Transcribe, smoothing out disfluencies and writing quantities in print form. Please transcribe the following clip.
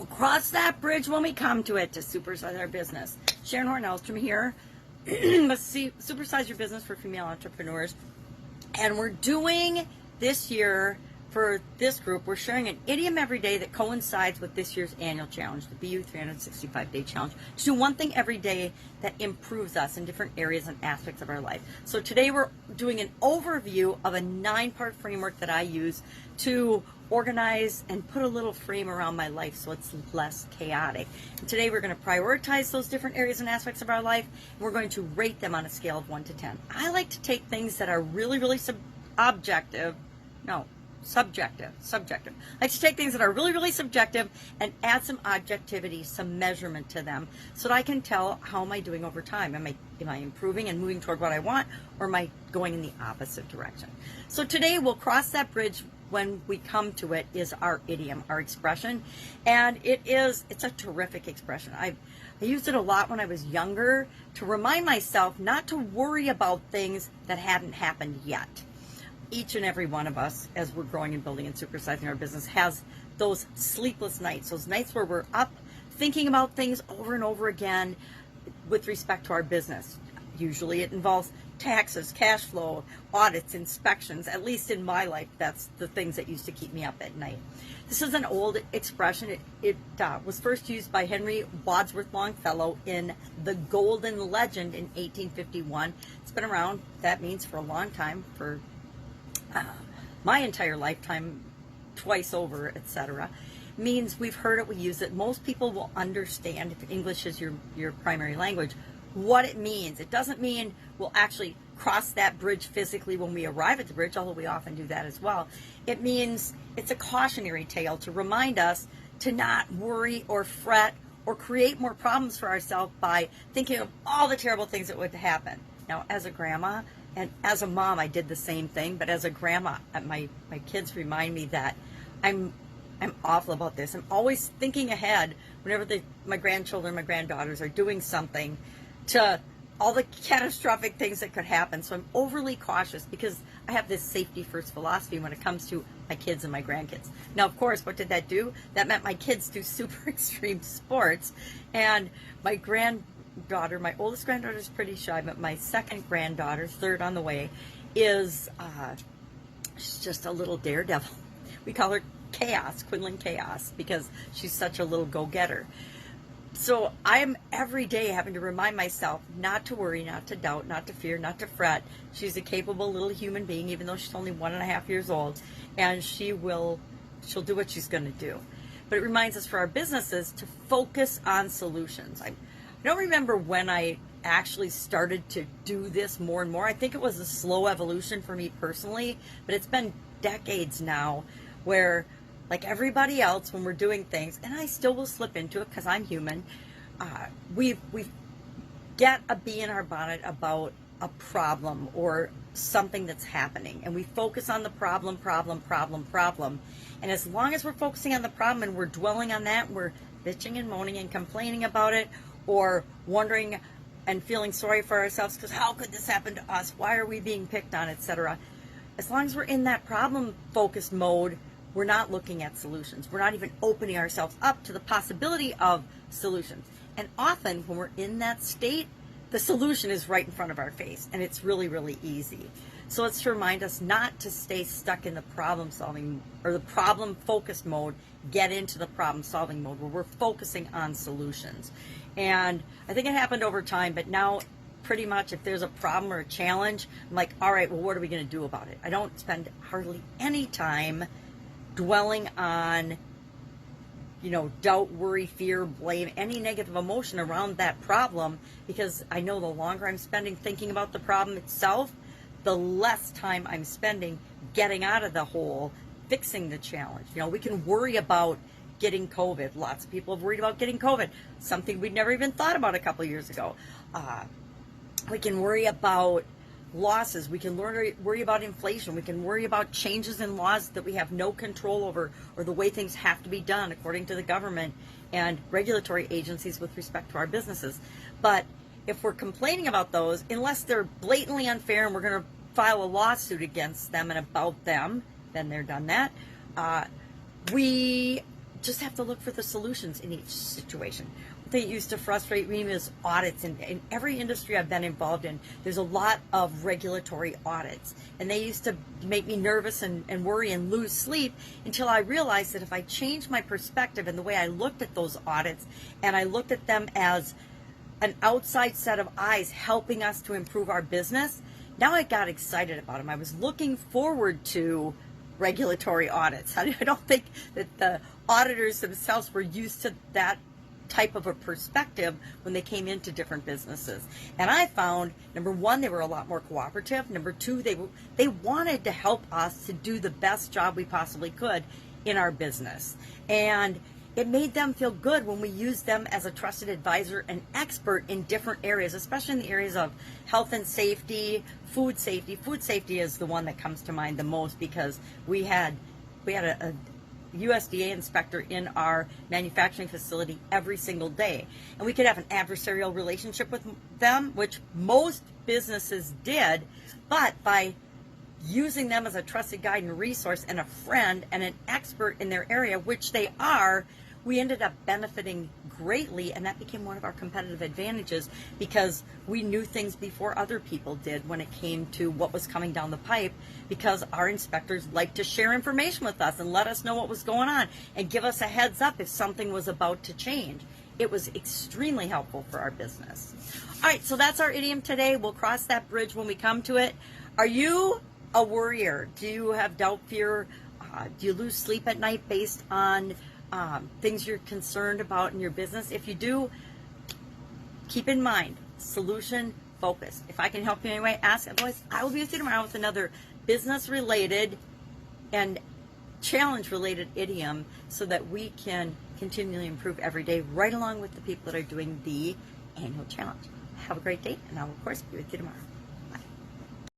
We'll cross that bridge when we come to it to supersize our business. Sharon Horne-Ellstrom here. Let's see, supersize your business for female entrepreneurs. And we're doing this year, for this group, we're sharing an idiom every day that coincides with this year's annual challenge, the BU 365-day challenge. To do one thing every day that improves us in different areas and aspects of our life. So today we're doing an overview of a 9-part framework that I use to organize and put a little frame around my life so it's less chaotic. And today we're going to prioritize those different areas and aspects of our life, and we're going to rate them on a scale of 1 to 10. I like to take things that are really, really subjective. I like to take things that are really, really subjective and add some objectivity, some measurement to them so that I can tell how am I doing over time. Am I improving and moving toward what I want, or am I going in the opposite direction? So today we'll cross that bridge when we come to it is our idiom, our expression. And it's a terrific expression. I used it a lot when I was younger to remind myself not to worry about things that hadn't happened yet. Each and every one of us, as we're growing and building and supersizing our business, has those sleepless nights, those nights where we're up thinking about things over and over again with respect to our business. Usually it involves taxes, cash flow, audits, inspections. At least in my life, that's the things that used to keep me up at night. This is an old expression. It was first used by Henry Wadsworth Longfellow in The Golden Legend in 1851. It's been around, that means, for a long time, for my entire lifetime, twice over, etc. Means we've heard it, we use it. Most people will understand, if English is your primary language, what it means. It doesn't mean we'll actually cross that bridge physically when we arrive at the bridge, although we often do that as well. It means it's a cautionary tale to remind us to not worry or fret or create more problems for ourselves by thinking of all the terrible things that would happen. Now, as a grandma, and as a mom, I did the same thing, but as a grandma, my kids remind me that I'm awful about this. I'm always thinking ahead whenever my grandchildren, my granddaughters are doing something to all the catastrophic things that could happen. So I'm overly cautious because I have this safety first philosophy when it comes to my kids and my grandkids. Now, of course, what did that do? That meant my kids do super extreme sports, and my granddaughter, my oldest granddaughter is pretty shy, but my second granddaughter, third on the way, is she's just a little daredevil. We call her Chaos, Quinlan Chaos, because she's such a little go-getter. So I'm every day having to remind myself not to worry, not to doubt, not to fear, not to fret. She's a capable little human being, even though she's only 1.5 years old, and she'll do what she's going to do. But it reminds us for our businesses to focus on solutions. I don't remember when I actually started to do this more and more. I think it was a slow evolution for me personally, but it's been decades now where, like everybody else, when we're doing things, and I still will slip into it because I'm human, we get a bee in our bonnet about a problem or something that's happening, and we focus on the problem. And as long as we're focusing on the problem and we're dwelling on that, we're bitching and moaning and complaining about it, or wondering and feeling sorry for ourselves because how could this happen to us? Why are we being picked on, etc. As long as we're in that problem-focused mode, we're not looking at solutions. We're not even opening ourselves up to the possibility of solutions. And often when we're in that state, the solution is right in front of our face, and it's really, really easy. So it's to remind us not to stay stuck in the problem-solving or the problem-focused mode, get into the problem-solving mode where we're focusing on solutions. And I think it happened over time, but now pretty much if there's a problem or a challenge, I'm like, all right, well, what are we going to do about it? I don't spend hardly any time dwelling on, doubt, worry, fear, blame, any negative emotion around that problem, because I know the longer I'm spending thinking about the problem itself, the less time I'm spending getting out of the hole, fixing the challenge. We can worry about getting COVID. Lots of people have worried about getting COVID, something we'd never even thought about a couple of years ago. We can worry about losses. We can worry about inflation. We can worry about changes in laws that we have no control over, or the way things have to be done according to the government and regulatory agencies with respect to our businesses. But if we're complaining about those, unless they're blatantly unfair and we're going to file a lawsuit against them and about them, then they're done that. We just have to look for the solutions in each situation. What they used to frustrate me is audits. In every industry I've been involved in, there's a lot of regulatory audits. And they used to make me nervous and worry and lose sleep until I realized that if I changed my perspective and the way I looked at those audits, and I looked at them as an outside set of eyes helping us to improve our business, now I got excited about them. I was looking forward to regulatory audits. I don't think that the auditors themselves were used to that type of a perspective when they came into different businesses. And I found, number one, they were a lot more cooperative. Number two, they wanted to help us to do the best job we possibly could in our business. And it made them feel good when we used them as a trusted advisor and expert in different areas, especially in the areas of health and safety, food safety. Food safety is the one that comes to mind the most, because we had a USDA inspector in our manufacturing facility every single day. And we could have an adversarial relationship with them, which most businesses did, but by using them as a trusted guide and resource and a friend and an expert in their area, which they are, we ended up benefiting greatly, and that became one of our competitive advantages, because we knew things before other people did when it came to what was coming down the pipe, because our inspectors liked to share information with us and let us know what was going on and give us a heads up if something was about to change. It was extremely helpful for our business. All right, so that's our idiom today. We'll cross that bridge when we come to it. Are you a worrier? Do you have doubt, fear? Do you lose sleep at night based on things you're concerned about in your business? If you do, keep in mind, solution focused. If I can help you anyway, ask. Otherwise, I will be with you tomorrow with another business-related and challenge-related idiom, so that we can continually improve every day, right along with the people that are doing the annual challenge. Have a great day, and I will, of course, be with you tomorrow.